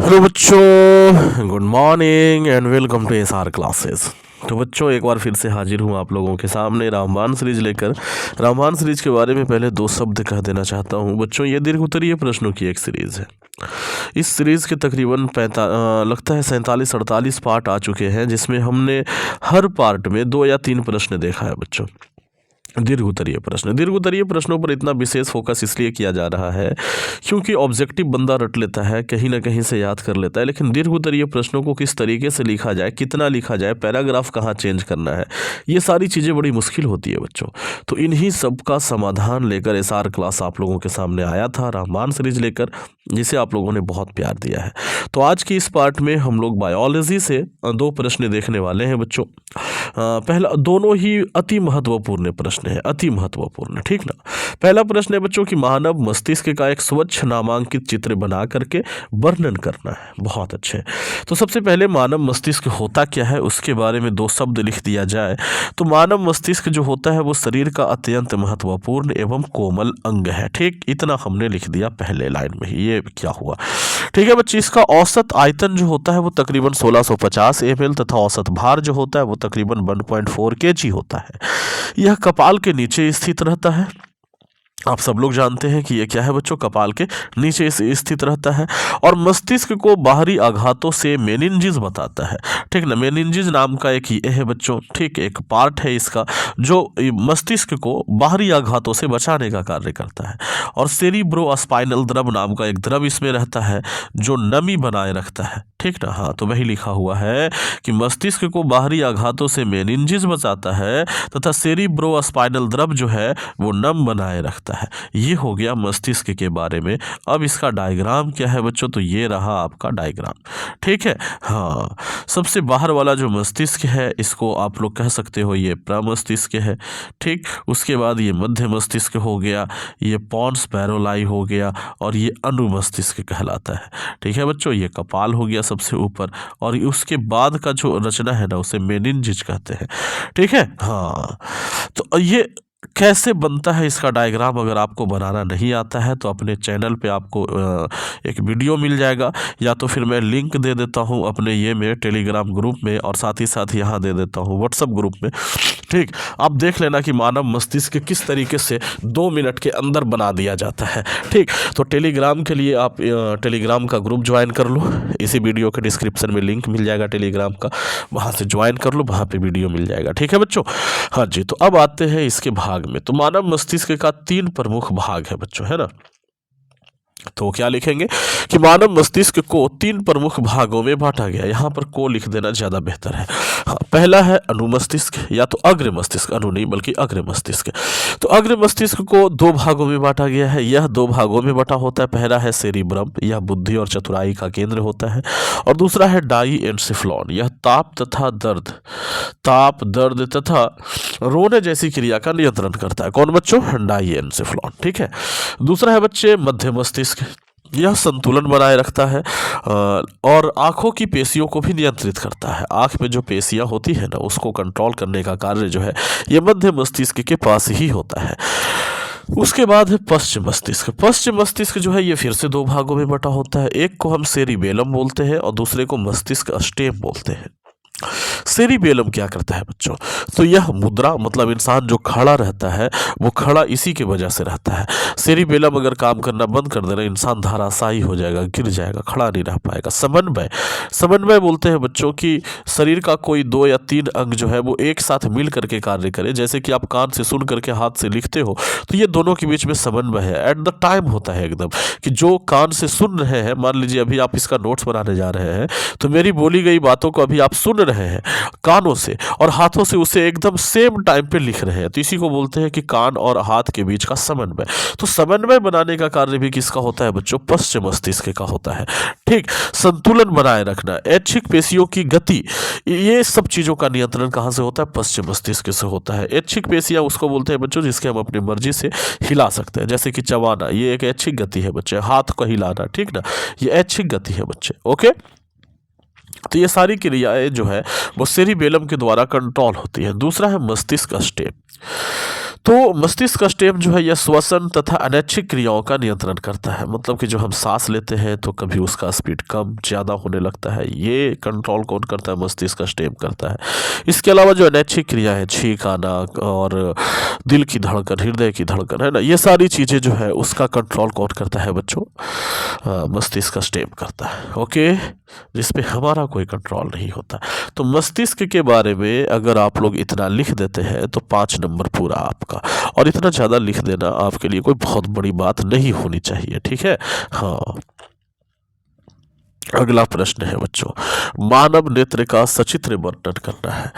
Hello बच्चों, good morning and welcome to SR classes. तो बच्चों, एक बार फिर से हाजिर हूँ आप लोगों के सामने रामबाण सीरीज लेकर। रामबाण सीरीज के बारे में पहले दो शब्द कह देना चाहता हूँ बच्चों। ये दीर्घ उत्तरीय प्रश्नों की एक सीरीज़ है। इस सीरीज़ के तकरीबन लगता है 47-48 पार्ट आ चुके हैं, जिसमें हमने हर पार्ट में 2 या 3 प्रश्न देखा है बच्चों। दीर्घ उत्तरीय प्रश्नों पर इतना विशेष फोकस इसलिए किया जा रहा है क्योंकि ऑब्जेक्टिव बंदा रट लेता है, कहीं ना कहीं से याद कर लेता है, लेकिन दीर्घ उत्तरीय प्रश्नों को किस तरीके से लिखा जाए, कितना लिखा जाए, पैराग्राफ कहाँ चेंज करना है, ये सारी चीज़ें बड़ी मुश्किल होती है बच्चों। तो इन्हीं सब का समाधान लेकर एसआर क्लास आप लोगों के सामने आया था, रामबाण सीरीज लेकर, जिसे आप लोगों ने बहुत प्यार दिया है। तो आज की इस पार्ट में हम लोग बायोलॉजी से 2 प्रश्न देखने वाले हैं बच्चों। पहला, दोनों ही अति महत्वपूर्ण प्रश्न है, अति महत्वपूर्ण, ठीक ना। पहला प्रश्न है बच्चों कि मानव मस्तिष्क का एक स्वच्छ नामांकित चित्र बना करके वर्णन करना है। बहुत अच्छे। तो सबसे पहले मानव मस्तिष्क होता क्या है उसके बारे में 2 शब्द लिख दिया जाए तो मानव मस्तिष्क जो होता है वो शरीर का अत्यंत महत्वपूर्ण एवं कोमल अंग है। ठीक, इतना हमने लिख दिया पहले लाइन में ही। ये क्या हुआ, ठीक है बच्चे। इसका औसत आयतन जो होता है वो तकरीबन 1650 ml तथा औसत भार जो होता है वो तकरीबन 1.4 kg होता है। यह कपाल के नीचे स्थित रहता है। आप सब लोग जानते हैं कि ये क्या है बच्चों, कपाल के नीचे स्थित रहता है और मस्तिष्क को बाहरी आघातों से मेनिंजिस बताता है। ठीक ना, मेनिंजिस नाम का एक ये है बच्चों, ठीक, एक पार्ट है इसका जो मस्तिष्क को बाहरी आघातों से बचाने का कार्य करता है। और सेरिब्रोस्पाइनल द्रव नाम का एक द्रव इसमें रहता है जो नमी बनाए रखता है। ठीक ना, हाँ, तो वही लिखा हुआ है कि मस्तिष्क को बाहरी आघातों से मेनिंजिस बचाता है तथा सेरिब्रोस्पाइनल द्रव जो है वो नम बनाए रखता है। ये हो गया मस्तिष्क के बारे में। अब इसका डायग्राम क्या है बच्चों, तो ये रहा आपका डायग्राम। ठीक है, हाँ, सबसे बाहर वाला जो मस्तिष्क है इसको आप लोग कह सकते हो ये प्रमस्तिष्क है। ठीक, उसके बाद ये मध्य मस्तिष्क हो गया, ये पॉन्स पैरोलाई हो गया और ये अनुमस्तिष्क कहलाता है। ठीक है बच्चों, ये कपाल हो गया सबसे ऊपर और उसके बाद का जो रचना है ना उसे मेनिंजिस कहते हैं। ठीक है, हाँ। तो ये कैसे बनता है इसका डायग्राम, अगर आपको बनाना नहीं आता है तो अपने चैनल पे आपको एक वीडियो मिल जाएगा, या तो फिर मैं लिंक दे देता हूँ अपने ये में टेलीग्राम ग्रुप में, और साथ ही साथ यहाँ दे देता हूँ व्हाट्सएप ग्रुप में। ठीक, आप देख लेना कि मानव मस्तिष्क किस तरीके से 2 मिनट के अंदर बना दिया जाता है। ठीक, तो टेलीग्राम के लिए आप टेलीग्राम का ग्रुप ज्वाइन कर लो, इसी वीडियो के डिस्क्रिप्शन में लिंक मिल जाएगा टेलीग्राम का, वहाँ से ज्वाइन कर लो, वहाँ पे वीडियो मिल जाएगा। ठीक है बच्चों, हाँ जी। तो अब आते हैं इसके भाग में। तो मानव मस्तिष्क का 3 प्रमुख भाग है बच्चों, है ना। तो क्या लिखेंगे कि मानव मस्तिष्क को 3 प्रमुख भागों में बांटा गया। यहाँ पर को लिख देना ज़्यादा बेहतर है। हाँ, पहला है अनुमस्तिष्क या तो अग्र मस्तिष्क, अनु नहीं बल्कि अग्र मस्तिष्क। तो अग्र मस्तिष्क को 2 भागों में बांटा गया है। यह 2 भागों में बटा होता है। पहला है सेरिब्रम, यह बुद्धि और चतुराई का केंद्र होता है, और दूसरा है डाईएन्सेफलॉन, यह ताप दर्द तथा रोने जैसी क्रिया का नियंत्रण करता है। कौन बच्चों, डाईएन्सेफलॉन। ठीक है, दूसरा है बच्चे मध्य मस्तिष्क, यह संतुलन बनाए रखता है और आंखों की पेशियों को भी नियंत्रित करता है। आंख में जो पेशियां होती है ना उसको कंट्रोल करने का कार्य जो है ये मध्य मस्तिष्क के पास ही होता है। उसके बाद है पश्चिम मस्तिष्क। पश्चिम मस्तिष्क जो है ये फिर से 2 भागों में बटा होता है। एक को हम सेरिबेलम बोलते हैं और दूसरे को मस्तिष्क अस्टेम बोलते हैं। सेरिबेलम क्या करता है बच्चों, तो यह मुद्रा, मतलब इंसान जो खड़ा रहता है वो खड़ा इसी के वजह से रहता है। सेरिबेलम अगर काम करना बंद कर देना इंसान धराशायी हो जाएगा, गिर जाएगा, खड़ा नहीं रह पाएगा। समन्वय बोलते हैं बच्चों कि शरीर का कोई 2 या 3 अंग जो है वो एक साथ मिल करके कार्य करे। जैसे कि आप कान से सुन करके हाथ से लिखते हो तो ये दोनों के बीच में समन्वय है, एट द टाइम होता है एकदम, कि जो कान से सुन रहे हैं, मान लीजिए अभी आप इसका नोट्स बनाने जा रहे हैं तो मेरी बोली गई बातों को अभी आप सुन रहे हैं कानों से, और हाथों से उसे एकदम सेम टाइम पे लिख रहे हैं। तो इसी को बोलते हैं कि कान और हाथ के बीच का समन्वय। तो समन्वय बनाने का कार्य भी किसका होता है बच्चों, पश्चिम मस्तिष्क का होता है। ठीक, संतुलन बनाए रखना, ऐच्छिक पेशियों की गति, ये सब चीजों का नियंत्रण कहाँ से होता है, पश्चिम मस्तिष्क से होता है। ऐच्छिक पेशियां उसको बोलते हैं बच्चों जिसके हम अपनी मर्जी से हिला सकते हैं, जैसे कि चबाना, ये एक ऐच्छिक गति है बच्चे। हाथ को हिलाना, ठीक ना, ये ऐच्छिक गति है बच्चे। ओके, तो ये सारी क्रियाएं जो है वो सेरिबेलम के द्वारा कंट्रोल होती है। दूसरा है मस्तिष्क अस्टेम। तो मस्तिष्क का स्टेम जो है यह श्वसन तथा अनैच्छिक क्रियाओं का नियंत्रण करता है। मतलब कि जो हम सांस लेते हैं तो कभी उसका स्पीड कम ज़्यादा होने लगता है, ये कंट्रोल कौन करता है? मस्तिष्क का स्टेम करता है। इसके अलावा जो अनैच्छिक क्रिया है, छींक आना और दिल की धड़कन, हृदय की धड़कन, है ना, ये सारी चीज़ें जो है उसका कंट्रोल कौन करता है बच्चों? मस्तिष्क का स्टेम करता है। ओके, जिस पे हमारा कोई कंट्रोल नहीं होता। तो मस्तिष्क के बारे में अगर आप लोग इतना लिख देते हैं तो 5 नंबर पूरा आपका। और इतना ज़्यादा लिख देना आपके लिए कोई बहुत बड़ी बात नहीं होनी चाहिए, ठीक है। हाँ, अगला प्रश्न है बच्चों, मानव नेत्र का सचित्र वर्णन करना है।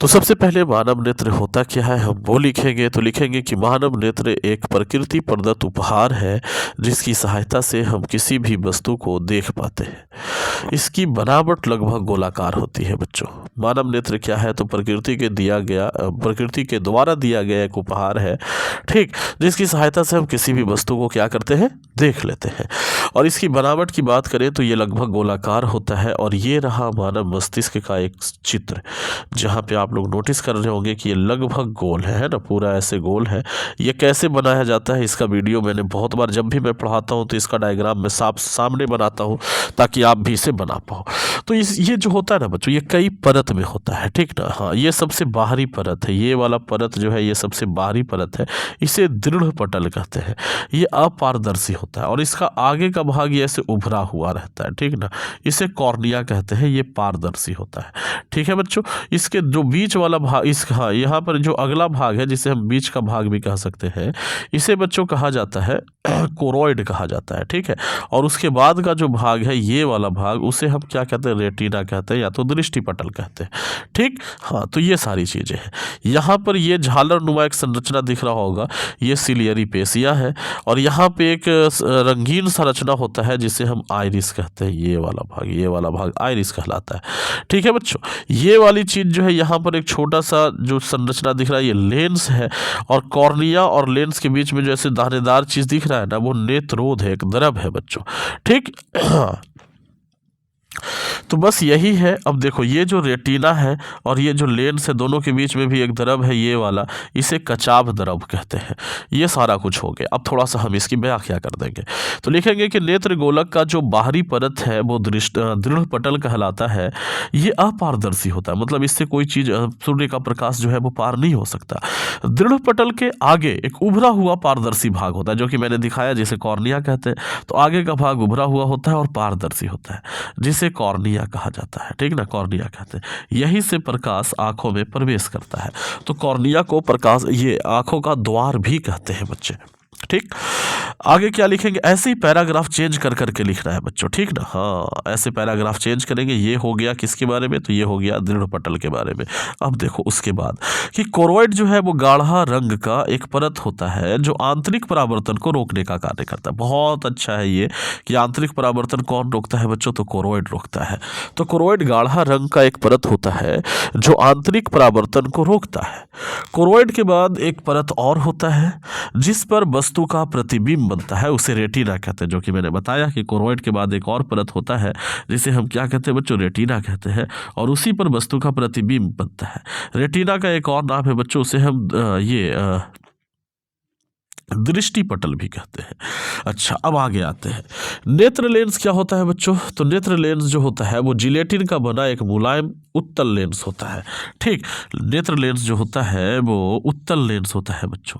तो सबसे पहले मानव नेत्र होता क्या है हम वो लिखेंगे। तो लिखेंगे कि मानव नेत्र एक प्रकृति प्रदत्त उपहार है जिसकी सहायता से हम किसी भी वस्तु को देख पाते हैं। इसकी बनावट लगभग गोलाकार होती है बच्चों। मानव नेत्र क्या है? तो प्रकृति के द्वारा दिया गया एक उपहार है, ठीक, जिसकी सहायता से हम किसी भी वस्तु को क्या करते हैं? देख लेते हैं। और इसकी बनावट की बात करें तो ये लगभग गोलाकार होता है। और ये रहा मानव मस्तिष्क का एक चित्र, जहाँ पे आप लोग नोटिस कर रहे होंगे कि ये लगभग गोल है ना, पूरा ऐसे गोल है। ये कैसे बनाया जाता है इसका वीडियो मैंने बहुत बार, जब भी मैं पढ़ाता हूँ तो इसका डायग्राम मैं साफ सामने बनाता हूँ ताकि आप भी इसे बना पाओ। तो ये जो होता है ना बच्चों, ये कई परत में होता है, ठीक ना। हाँ, ये सबसे बाहरी परत है, ये वाला परत जो है ये सबसे बाहरी परत है। इसे दृढ़ पटल कहते हैं। ये अपारदर्शी होता है और इसका आगे का भाग ये ऐसे उभरा हुआ रहता है, ठीक ना। इसे कॉर्निया कहते हैं, ये पारदर्शी होता है, ठीक है बच्चों। इसके जो बीच वाला भाग, हाँ, यहाँ पर जो अगला भाग है जिसे हम बीच का भाग भी कह सकते हैं, इसे बच्चों कहा जाता है कोरोइड कहा जाता है, ठीक है। और उसके बाद का जो भाग है ये वाला भाग, उसे हम क्या कहते हैं? रेटिना कहते हैं या तो दृष्टि पटल कहते हैं, ठीक। हाँ, तो ये सारी चीज़ें हैं। यहाँ पर ये झालर नुमा एक संरचना दिख रहा होगा, ये सिलियरी पेशिया है। और यहाँ पे एक रंगीन संरचना होता है जिसे हम आइरिस कहते हैं, ये वाला भाग आइरिस कहलाता है, ठीक है बच्चों। ये वाली चीज़ जो है यहाँ पर एक छोटा सा जो संरचना दिख रहा है ये लेंस है। और कॉर्निया और लेंस के बीच में जो ऐसे दानेदार चीज़ दिख रहा है ना, वो नेत्रोध है, एक द्रव है बच्चों, ठीक। तो बस यही है। अब देखो, ये जो रेटिना है और ये जो लेंस है, दोनों के बीच में भी एक द्रव है, ये वाला, इसे कचाभ द्रव कहते हैं। ये सारा कुछ हो गया। अब थोड़ा सा हम इसकी व्याख्या कर देंगे। तो लिखेंगे कि नेत्र गोलक का जो बाहरी परत है वो दृढ़ पटल कहलाता है। ये अपारदर्शी होता है, मतलब इससे कोई चीज़, सूर्य का प्रकाश जो है वो पार नहीं हो सकता। दृढ़ पटल के आगे एक उभरा हुआ पारदर्शी भाग होता है, जो कि मैंने दिखाया, जिसे कॉर्निया कहते हैं। तो आगे का भाग उभरा हुआ होता है और पारदर्शी होता है, जिसे कॉर्निया कहा जाता है, ठीक ना, कॉर्निया कहते हैं। यहीं से प्रकाश आंखों में प्रवेश करता है। तो कॉर्निया को प्रकाश, ये आंखों का द्वार भी कहते हैं बच्चे, ठीक। आगे क्या लिखेंगे? ऐसे ही पैराग्राफ चेंज कर करके लिखना है बच्चों, ठीक ना। हाँ, ऐसे पैराग्राफ चेंज करेंगे। ये हो गया किसके बारे में? तो ये हो गया दृढ़ पटल के बारे में। अब देखो उसके बाद कि कोरोइड जो है वो गाढ़ा रंग का एक परत होता है जो आंतरिक परावर्तन को रोकने का कार्य करता है। बहुत अच्छा है ये कि आंतरिक परावर्तन कौन रोकता है बच्चों? तो कोरोइड रोकता है। तो कोरोइड गाढ़ा रंग का एक परत होता है जो आंतरिक परावर्तन को रोकता है। कोरोइड के बाद एक परत और होता है जिस पर वस्तु का प्रतिबिंब बनता है, उसे रेटिना कहते हैं। जो कि मैंने बताया कि कोरोइड के बाद एक और परत होता है जिसे हम क्या कहते हैं बच्चों? रेटिना कहते हैं। और उसी पर वस्तु का प्रतिबिंब बनता है। रेटिना का एक और नाम है बच्चों, उसे हम दृष्टि पटल भी कहते हैं। अच्छा, अब आगे आते हैं। नेत्र लेंस क्या होता है बच्चों? तो नेत्र लेंस जो होता है वो जिलेटिन का बना एक मुलायम उत्तल लेंस होता है, ठीक। नेत्र लेंस जो होता है वो उत्तल लेंस होता है बच्चों।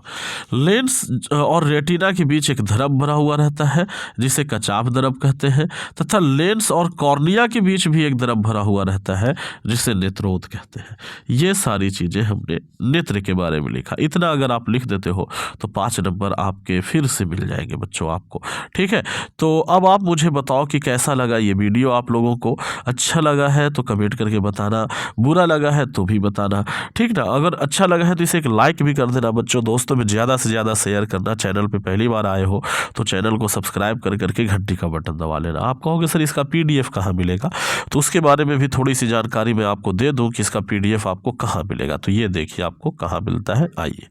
लेंस और रेटिना के बीच एक द्रव भरा हुआ रहता है जिसे कचाभ द्रव कहते हैं, तथा लेंस और कॉर्निया के बीच भी एक द्रव भरा हुआ रहता है जिसे नेत्रोध कहते हैं। ये सारी चीज़ें हमने नेत्र के बारे में लिखा। इतना अगर आप लिख देते हो तो 5 नंबर आपके फिर से मिल जाएंगे बच्चों आपको, ठीक है। तो अब आप मुझे बताओ कि कैसा लगा ये वीडियो आप लोगों को। अच्छा लगा है तो कमेंट करके बताना, बुरा लगा है तो भी बताना, ठीक ना। अगर अच्छा लगा है तो इसे एक लाइक भी कर देना बच्चों। दोस्तों में ज़्यादा से ज़्यादा शेयर करना। चैनल पे पहली बार आए हो तो चैनल को सब्सक्राइब कर करके घंटी का बटन दबा लेना। आप कहोगे सर इसका PDF कहाँ मिलेगा? तो उसके बारे में भी थोड़ी सी जानकारी मैं आपको दे दूँ कि इसका PDF आपको कहाँ मिलेगा। तो ये देखिए आपको कहाँ मिलता है, आइए।